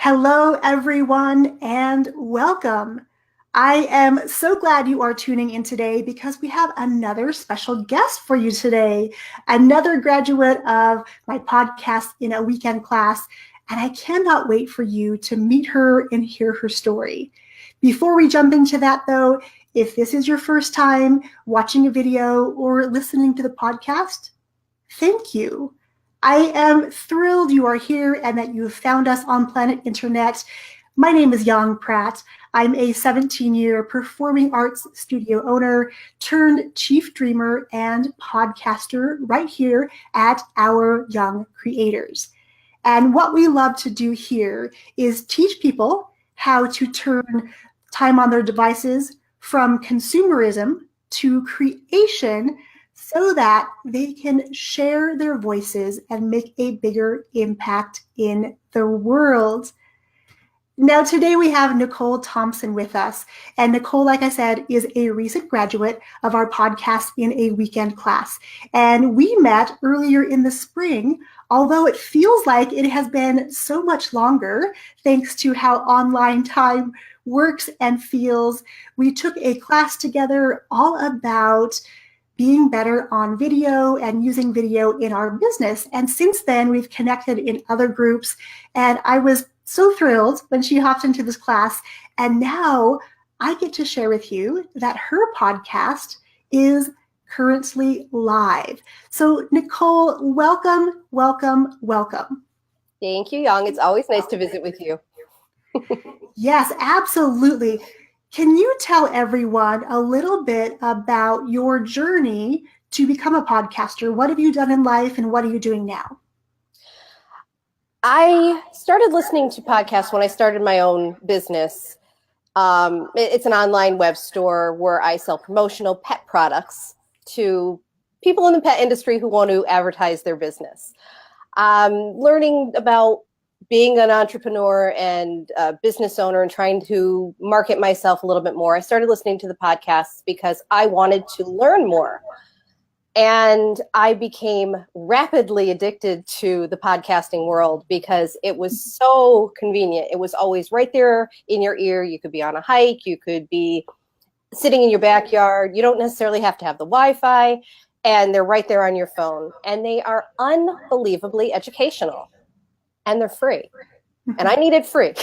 Hello, everyone, and welcome. I am so glad you are tuning in today because we have another special guest for you today, another graduate of my podcast in a weekend class, and I cannot wait for you to meet her and hear her story. Before we jump into that, though, if this is your first time watching a video or listening to the podcast, thank you. I am thrilled you are here and that you have found us on Planet Internet. My name is Yang Pratt. I'm a 17-year performing arts studio owner turned chief dreamer and podcaster right here at Our Young Creators. And what we love to do here is teach people how to turn time on their devices from consumerism to creation so that they can share their voices and make a bigger impact in the world. Now, today we have Nicole Thompson with us. And Nicole, like I said, is a recent graduate of our podcast in a weekend class. And we met earlier in the spring, although it feels like it has been so much longer, thanks to how online time works and feels. We took a class together all about being better on video and using video in our business. And since then, we've connected in other groups. And I was so thrilled when she hopped into this class. And now I get to share with you that her podcast is currently live. So Nicole, welcome, welcome, welcome. Thank you, Yang. It's always nice to visit with you. Yes, absolutely. Can you tell everyone a little bit about your journey to become a podcaster? What have you done in life and what are you doing now? I started listening to podcasts when I started my own business. It's an online web store where I sell promotional pet products to people in the pet industry who want to advertise their business. Learning about being an entrepreneur and a business owner and trying to market myself a little bit more, I started listening to the podcasts because I wanted to learn more. And I became rapidly addicted to the podcasting world because it was so convenient. It was always right there in your ear. You could be on a hike. You could be sitting in your backyard. You don't necessarily have to have the Wi-Fi. And they're right there on your phone. And they are unbelievably educational. And they're free. And I needed free.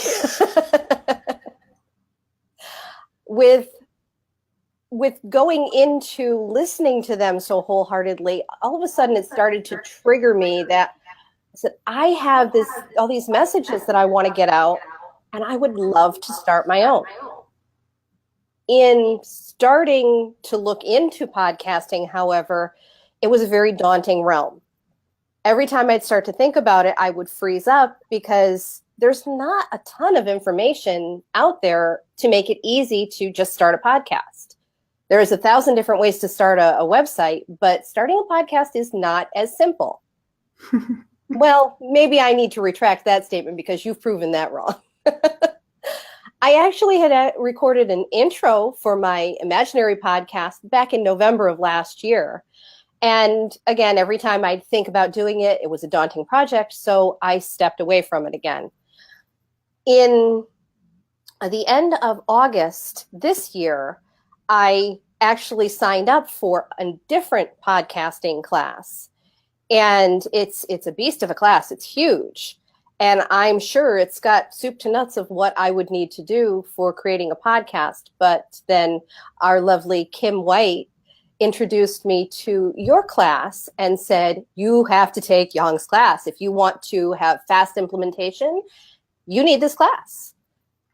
With going into listening to them so wholeheartedly, all of a sudden it started to trigger me that I said, I have all these messages that I want to get out, and I would love to start my own. In starting to look into podcasting, however, it was a very daunting realm. Every time I'd start to think about it, I would freeze up because there's not a ton of information out there to make it easy to just start a podcast. There's 1,000 different ways to start a website, but starting a podcast is not as simple. Well, maybe I need to retract that statement because you've proven that wrong. I actually had recorded an intro for my imaginary podcast back in November of last year. And again, every time I'd think about doing it, it was a daunting project, so I stepped away from it again. In the end of August this year, I actually signed up for a different podcasting class. And it's a beast of a class. It's huge. And I'm sure it's got soup to nuts of what I would need to do for creating a podcast. But then our lovely Kim White introduced me to your class and said, you have to take Yang's class. If you want to have fast implementation, you need this class.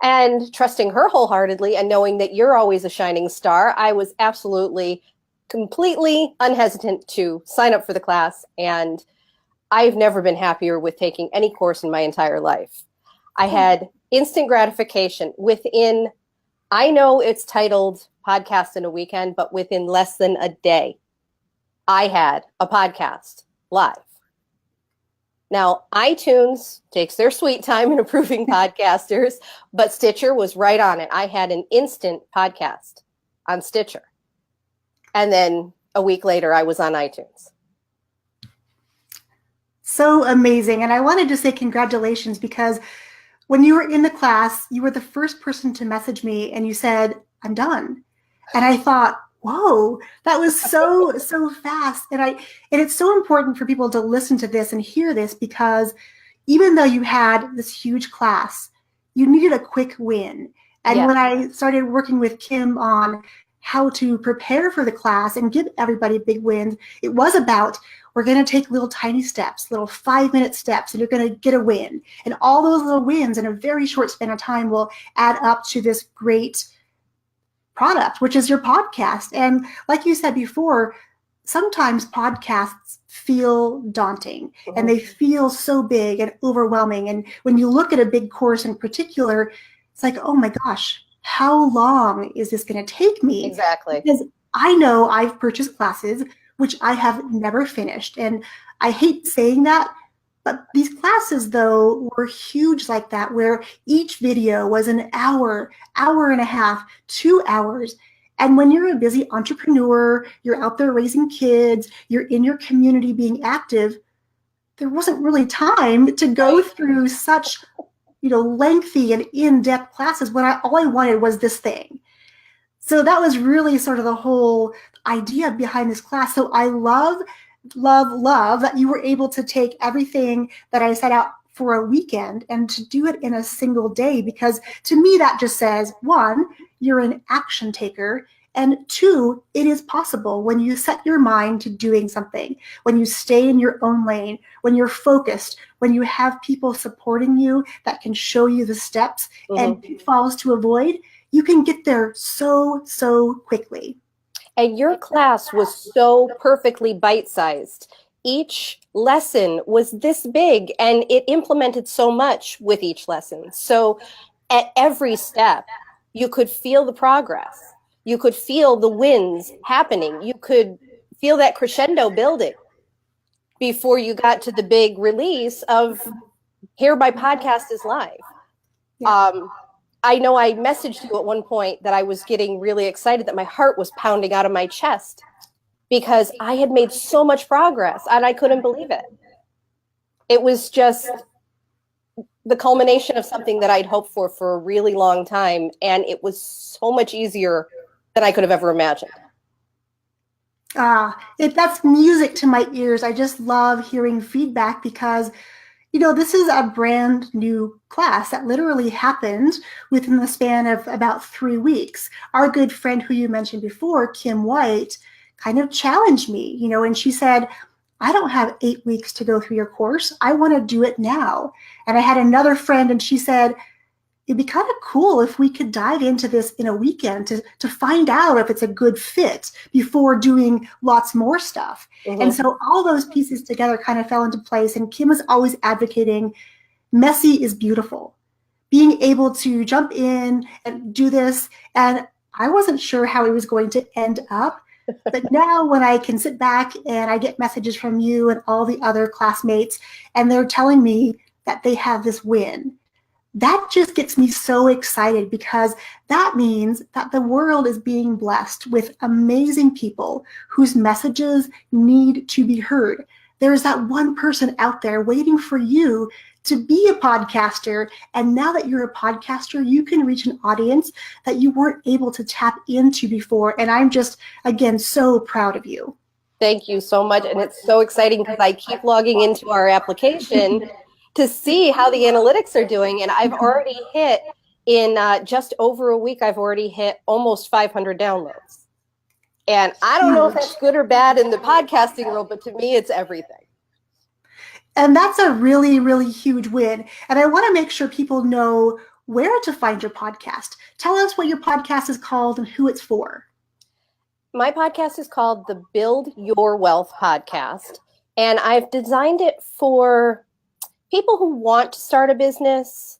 And trusting her wholeheartedly and knowing that you're always a shining star, I was absolutely, completely unhesitant to sign up for the class. And I've never been happier with taking any course in my entire life. I had instant gratification within, I know it's titled Podcast in a Weekend, but within less than a day, I had a podcast live. Now, iTunes takes their sweet time in approving podcasters, but Stitcher was right on it. I had an instant podcast on Stitcher. And then a week later, I was on iTunes. So amazing. And I wanted to say congratulations because When you were in the class, you were the first person to message me and you said, I'm done. And I thought, whoa, that was so fast. And it's so important for people to listen to this and hear this, because even though you had this huge class, you needed a quick win. And Yeah. when I started working with Kim on how to prepare for the class and give everybody big wins, it was about, we're going to take little tiny steps, little 5-minute steps, and you're going to get a win. And all those little wins in a very short span of time will add up to this great product, which is your podcast. And like you said before, sometimes podcasts feel daunting and they feel so big and overwhelming. And when you look at a big course in particular, it's like, oh my gosh, how long is this going to take me? Exactly. Because I know I've purchased classes which I have never finished. And I hate saying that, but these classes, though, were huge like that, where each video was an hour, hour and a half, 2 hours. And when you're a busy entrepreneur, you're out there raising kids, you're in your community being active, there wasn't really time to go through such, lengthy and in-depth classes when all I wanted was this thing. So that was really sort of the whole idea behind this class. So I love that you were able to take everything that I set out for a weekend and to do it in a single day, because to me that just says, one, you're an action taker, and two, it is possible when you set your mind to doing something, when you stay in your own lane, when you're focused, when you have people supporting you that can show you the steps and pitfalls to avoid, you can get there so quickly. And your class was so perfectly bite-sized. Each lesson was this big, and it implemented so much with each lesson. So at every step, you could feel the progress. You could feel the wins happening. You could feel that crescendo building before you got to the big release of Here My Podcast is Live. Yeah. I know I messaged you at one point that I was getting really excited, that my heart was pounding out of my chest because I had made so much progress and I couldn't believe it. It was just the culmination of something that I'd hoped for a really long time, and it was so much easier than I could have ever imagined. That's music to my ears. I just love hearing feedback because this is a brand new class that literally happened within the span of about 3 weeks. Our good friend who you mentioned before, Kim White, kind of challenged me, and she said, I don't have 8 weeks to go through your course. I want to do it now. And I had another friend and she said, it'd be kind of cool if we could dive into this in a weekend to find out if it's a good fit before doing lots more stuff. And so all those pieces together kind of fell into place. And Kim was always advocating, messy is beautiful. Being able to jump in and do this. And I wasn't sure how it was going to end up. But now when I can sit back and I get messages from you and all the other classmates, and they're telling me that they have this win, that just gets me so excited, because that means that the world is being blessed with amazing people whose messages need to be heard. There's that one person out there waiting for you to be a podcaster. And now that you're a podcaster, you can reach an audience that you weren't able to tap into before. And I'm just, again, so proud of you. Thank you so much. And it's so exciting because I keep logging into our application to see how the analytics are doing. And I've already hit, in just over a week, I've already hit almost 500 downloads. And I don't know if that's good or bad in the podcasting world, but to me, it's everything. And that's a really, really huge win. And I want to make sure people know where to find your podcast. Tell us what your podcast is called and who it's for. My podcast is called the Build Your Wealth Podcast. And I've designed it for people who want to start a business,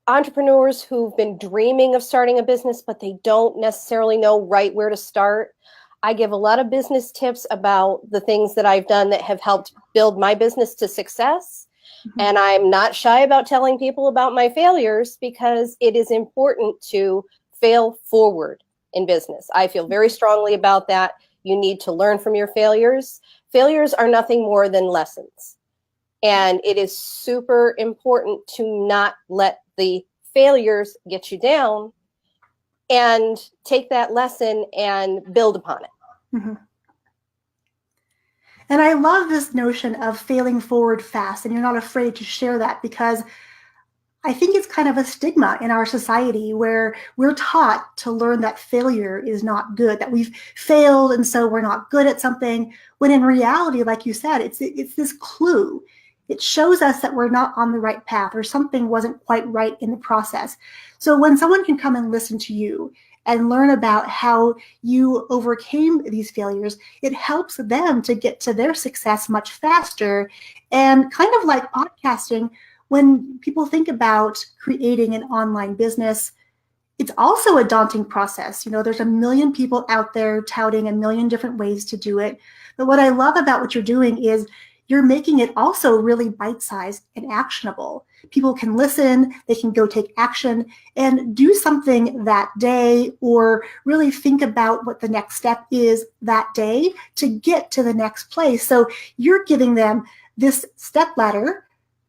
entrepreneurs who've been dreaming of starting a business, but they don't necessarily know right where to start. I give a lot of business tips about the things that I've done that have helped build my business to success. And I'm not shy about telling people about my failures, because it is important to fail forward in business. I feel very strongly about that. You need to learn from your failures. Failures are nothing more than lessons. And it is super important to not let the failures get you down and take that lesson and build upon it. Mm-hmm. And I love this notion of failing forward fast, and you're not afraid to share that, because I think it's kind of a stigma in our society where we're taught to learn that failure is not good, that we've failed and so we're not good at something, when in reality, like you said, it's this clue. It shows us that we're not on the right path, or something wasn't quite right in the process. So when someone can come and listen to you and learn about how you overcame these failures, it helps them to get to their success much faster. And kind of like podcasting, when people think about creating an online business, it's also a daunting process. You know, there's a million people out there touting a million different ways to do it. But what I love about what you're doing is you're making it also really bite-sized and actionable. People can listen, they can go take action and do something that day, or really think about what the next step is that day to get to the next place. So you're giving them this step ladder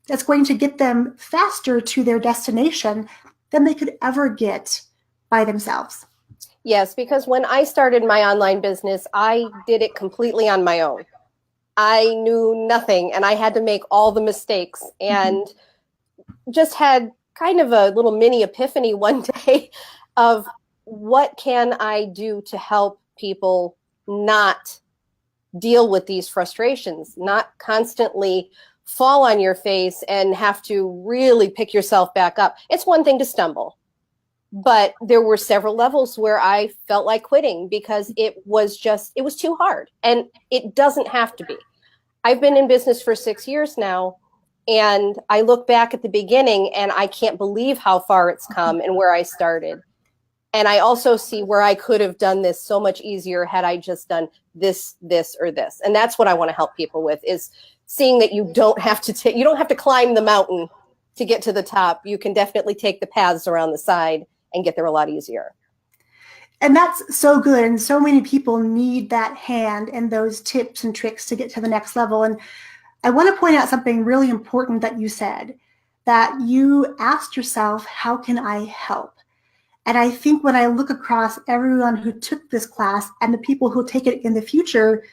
that's going to get them faster to their destination than they could ever get by themselves. Yes, because when I started my online business, I did it completely on my own. I knew nothing, and I had to make all the mistakes, and just had kind of a little mini epiphany one day of what can I do to help people not deal with these frustrations, not constantly fall on your face and have to really pick yourself back up. It's one thing to stumble, but there were several levels where I felt like quitting because it was too hard, and it doesn't have to be. I've been in business for 6 years now, and I look back at the beginning and I can't believe how far it's come and where I started. And I also see where I could have done this so much easier had I just done this, this, or this. And that's what I want to help people with, is seeing that you don't have to climb the mountain to get to the top. You can definitely take the paths around the side and get there a lot easier. And that's so good. And so many people need that hand and those tips and tricks to get to the next level. And I want to point out something really important that you said, that you asked yourself, how can I help? And I think when I look across everyone who took this class and the people who take it in the future,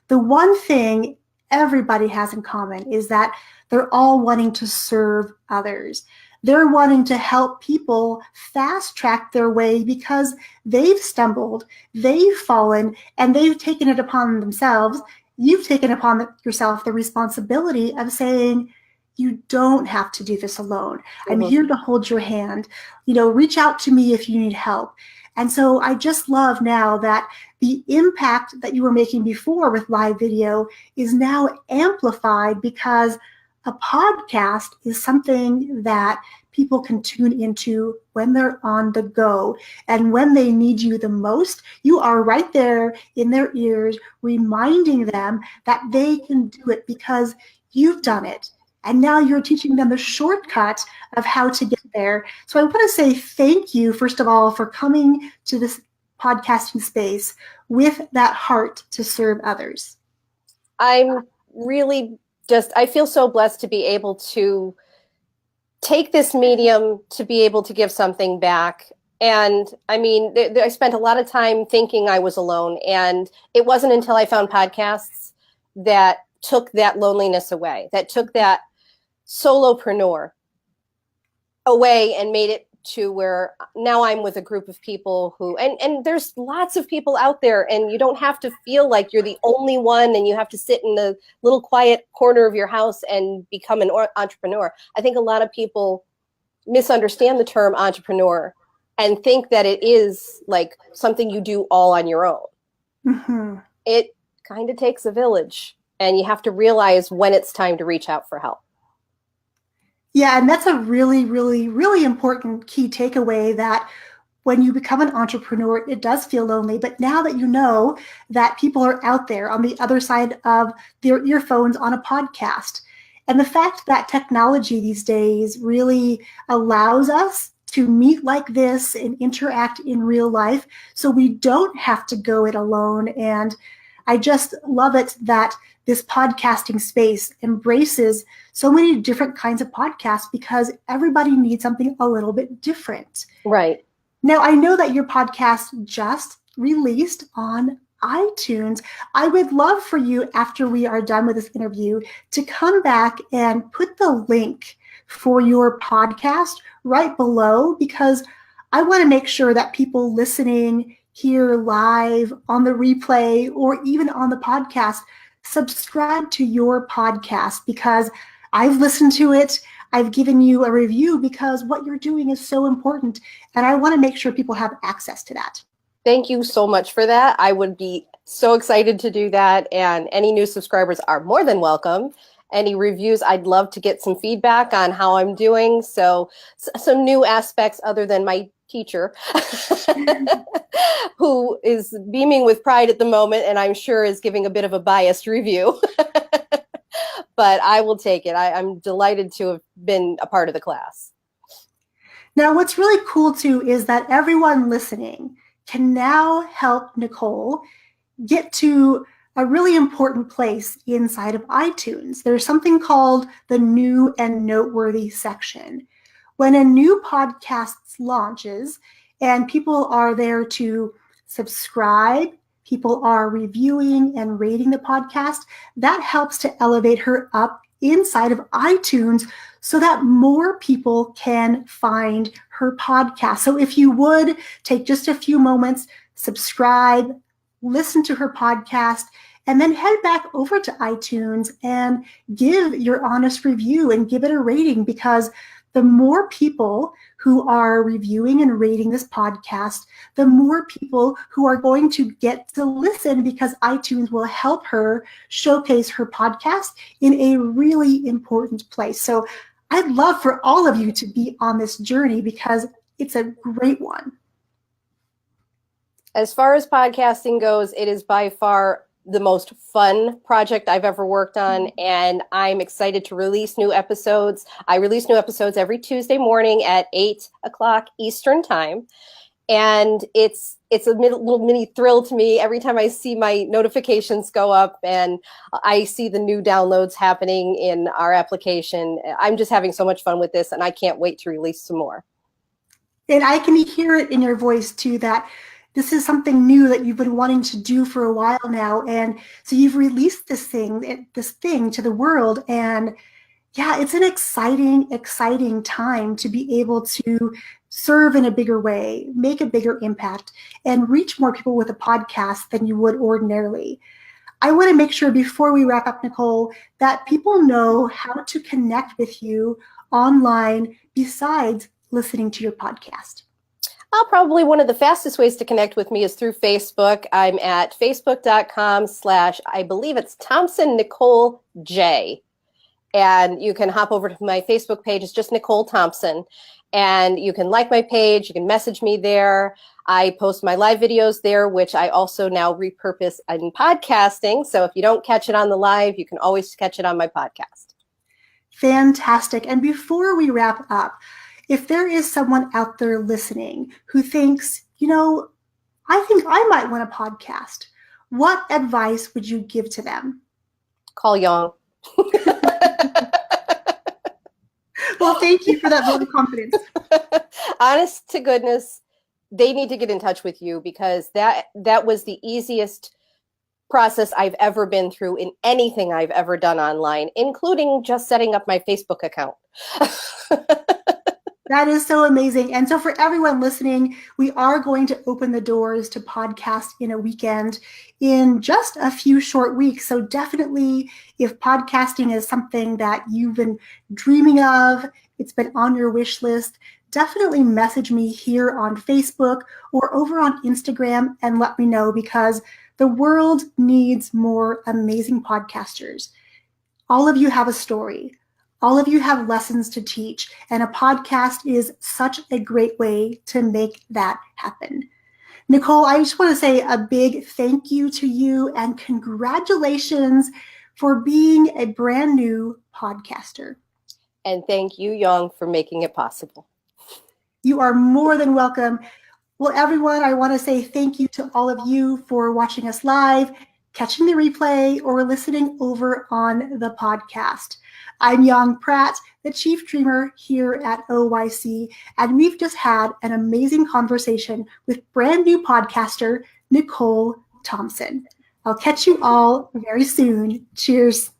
the one thing everybody has in common is that they're all wanting to serve others. They're wanting to help people fast track their way because they've stumbled, they've fallen, and they've taken it upon themselves. You've taken upon yourself the responsibility of saying, you don't have to do this alone. I'm here to hold your hand. You know, reach out to me if you need help. And so I just love now that the impact that you were making before with live video is now amplified, because a podcast is something that people can tune into when they're on the go, and when they need you the most. You are right there in their ears, reminding them that they can do it because you've done it. And now you're teaching them the shortcut of how to get there. So I want to say thank you, first of all, for coming to this podcasting space with that heart to serve others. I'm really I feel so blessed to be able to take this medium to be able to give something back. And I mean, I spent a lot of time thinking I was alone, and it wasn't until I found podcasts that took that loneliness away, that took that solopreneur away and made it to where now I'm with a group of people who, and there's lots of people out there, and you don't have to feel like you're the only one and you have to sit in the little quiet corner of your house and become an entrepreneur. I think a lot of people misunderstand the term entrepreneur and think that it is like something you do all on your own. Mm-hmm. It kind of takes a village, and you have to realize when it's time to reach out for help. Yeah, and that's a really, really, really important key takeaway, that when you become an entrepreneur, it does feel lonely. But now that you know that people are out there on the other side of their earphones on a podcast, and the fact that technology these days really allows us to meet like this and interact in real life, so we don't have to go it alone. And I just love it that this podcasting space embraces so many different kinds of podcasts because everybody needs something a little bit different. Right. Now, I know that your podcast just released on iTunes. I would love for you, after we are done with this interview, to come back and put the link for your podcast right below, because I want to make sure that people listening here live on the replay or even on the podcast subscribe to your podcast, because I've listened to it. I've given you a review because what you're doing is so important, and I want to make sure people have access to that. Thank you so much for that. I would be so excited to do that, and any new subscribers are more than welcome. Any reviews, I'd love to get some feedback on how I'm doing. So some new aspects other than my teacher, who is beaming with pride at the moment, and I'm sure is giving a bit of a biased review. But I will take it. I'm delighted to have been a part of the class. Now, what's really cool too is that everyone listening can now help Nicole get to a really important place inside of iTunes. There's something called the new and noteworthy section. When a new podcast launches and people are there to subscribe, people are reviewing and rating the podcast, that helps to elevate her up inside of iTunes so that more people can find her podcast. So if you would take just a few moments, subscribe, listen to her podcast, and then head back over to iTunes and give your honest review and give it a rating, because the more people who are reviewing and rating this podcast, the more people who are going to get to listen, because iTunes will help her showcase her podcast in a really important place. So I'd love for all of you to be on this journey because it's a great one. As far as podcasting goes, it is by far the most fun project I've ever worked on, and I'm excited to release new episodes. I release new episodes every Tuesday morning at 8 o'clock Eastern time, and it's a little mini thrill to me every time I see my notifications go up and I see the new downloads happening in our application. I'm just having so much fun with this, and I can't wait to release some more. And I can hear it in your voice too, that this is something new that you've been wanting to do for a while now. And so you've released this thing to the world. And yeah, it's an exciting time to be able to serve in a bigger way, make a bigger impact, and reach more people with a podcast than you would ordinarily. I want to make sure before we wrap up, Nicole, that people know how to connect with you online besides listening to your podcast. Probably one of the fastest ways to connect with me is through Facebook. I'm at facebook.com/ I believe it's Thompson Nicole J. And you can hop over to my Facebook page. It's just Nicole Thompson. And you can like my page. You can message me there. I post my live videos there, which I also now repurpose in podcasting. So if you don't catch it on the live, you can always catch it on my podcast. Fantastic. And before we wrap up, if there is someone out there listening who thinks, I think I might want a podcast, what advice would you give to them? Call Young. Well, thank you for that vote of confidence. Honest to goodness, they need to get in touch with you, because that was the easiest process I've ever been through in anything I've ever done online, including just setting up my Facebook account. That is so amazing. And so for everyone listening, we are going to open the doors to podcast in a weekend in just a few short weeks. So definitely, if podcasting is something that you've been dreaming of, it's been on your wish list, definitely message me here on Facebook or over on Instagram and let me know, because the world needs more amazing podcasters. All of you have a story. All of you have lessons to teach, and a podcast is such a great way to make that happen. Nicole, I just want to say a big thank you to you and congratulations for being a brand new podcaster. And thank you, Young, for making it possible. You are more than welcome. Well, everyone, I want to say thank you to all of you for watching us live. catching the replay, or listening over on the podcast. I'm Yang Pratt, the Chief Dreamer here at OYC, and we've just had an amazing conversation with brand new podcaster, Nicole Thompson. I'll catch you all very soon. Cheers.